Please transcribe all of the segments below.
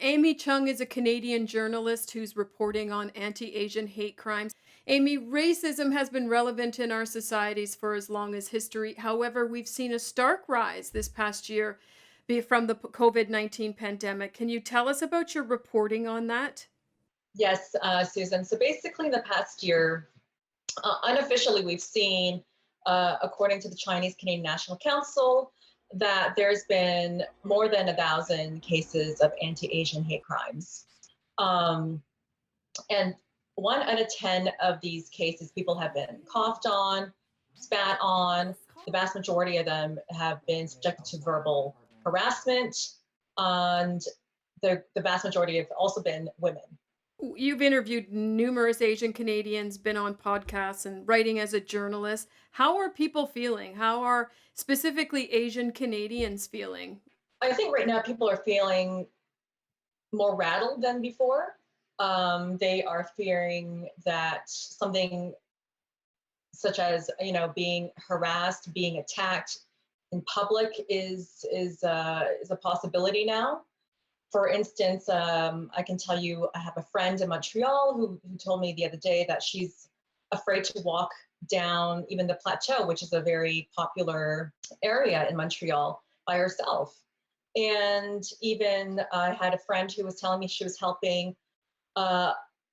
Amy Chung is a Canadian journalist who's reporting on anti Asian hate crimes. Amy, racism has been relevant in our societies for as long as history. However, we've seen a stark rise this past year from the COVID-19 pandemic. Can you tell us about your reporting on that? Yes, Susan. So basically, in the past year, unofficially, we've seen, according to the Chinese Canadian National Council, that there's been more than 1,000 cases of anti-Asian hate crimes. Um, and 1 out of 10 of these cases, people have been coughed on, spat on. The vast majority of them have been subjected to verbal harassment, and the vast majority have also been women. You've interviewed numerous Asian Canadians, been on podcasts, and writing as a journalist. How are people feeling? How are specifically Asian Canadians feeling? I think right now people are feeling more rattled than before. They are fearing that something such as being harassed, being attacked in public is a possibility now. For instance, I can tell you I have a friend in Montreal who told me the other day that she's afraid to walk down even the plateau, which is a very popular area in Montreal, by herself. And even I had a friend who was telling me she was helping uh,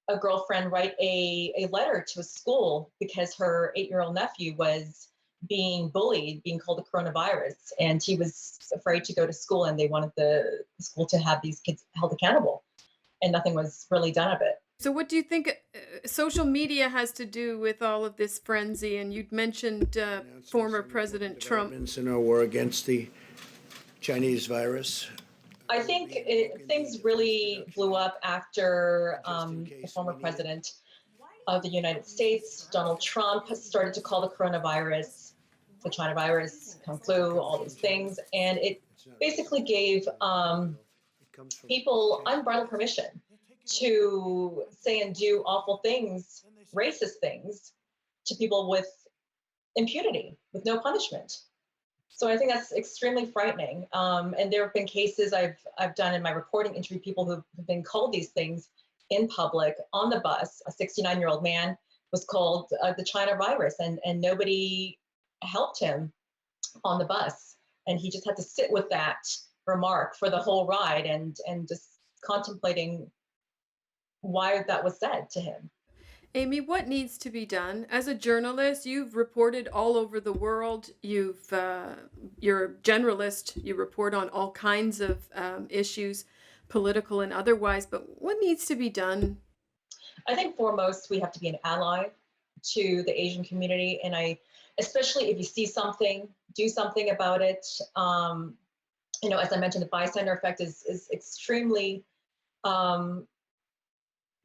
a girlfriend write a letter to a school because her 8-year old nephew was being bullied, being called a coronavirus, and he was afraid to go to school, and they wanted the school to have these kids held accountable, and nothing was really done of it. So, what do you think social media has to do with all of this frenzy? And you'd mentioned Announcing former some important President Trump. developments in our war against the Chinese virus. I think things really blew up after the former president of the United States, Donald Trump, started to call the coronavirus the China virus, Kung flu, all these things. And it basically gave people unbridled permission to say and do awful things, racist things, to people with impunity, with no punishment. So I think that's extremely frightening. And there have been cases I've done in my reporting, interview people who've been called these things in public on the bus. A 69-year-old man was called the China virus, and nobody helped him on the bus, and he just had to sit with that remark for the whole ride, and just contemplating why that was said to him. Amy, what needs to be done? As a journalist, you've reported all over the world. You're a generalist. You report on all kinds of issues, political and otherwise. But what needs to be done? I think foremost we have to be an ally to the Asian community, and I, especially if you see something, do something about it. As I mentioned, the bystander effect is extremely um,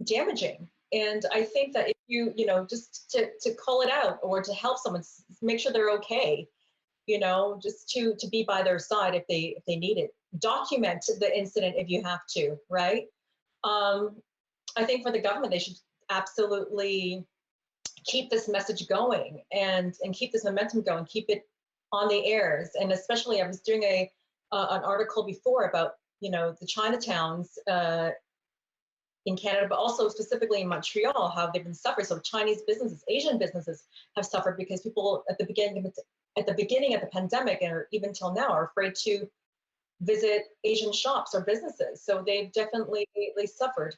damaging. And I think that if just to call it out or to help someone, make sure they're okay, just to be by their side if they need it. Document the incident if you have to, right? Um, I think for the government, they should absolutely keep this message going and keep this momentum going, keep it on the airs. And especially, I was doing an article before about the Chinatowns in Canada, but also specifically in Montreal, how they've been suffering. So Chinese businesses, Asian businesses have suffered because people at the beginning of the pandemic, or even till now, are afraid to visit Asian shops or businesses. So they've definitely suffered.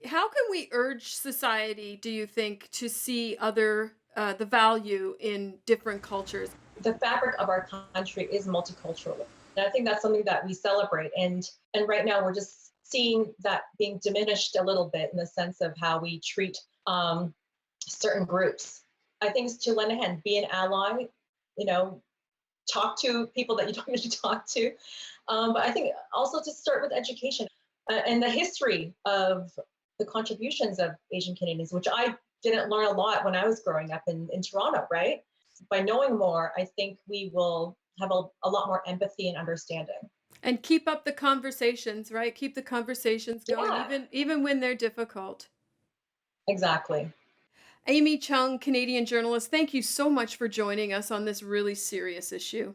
How can we urge society, do you think, to see the value in different cultures? The fabric of our country is multicultural, and I think that's something that we celebrate. And right now we're just seeing that being diminished a little bit in the sense of how we treat certain groups. I think it's to lend a hand, be an ally, you know, talk to people that you don't usually talk to. But I think also to start with education and the history of the contributions of Asian Canadians, which I didn't learn a lot when I was growing up in Toronto, right? By knowing more, I think we will have a lot more empathy and understanding. And keep up the conversations, right? Keep the conversations going, Yeah, even when they're difficult. exactly. Amy Chung, Canadian journalist, thank you so much for joining us on this really serious issue.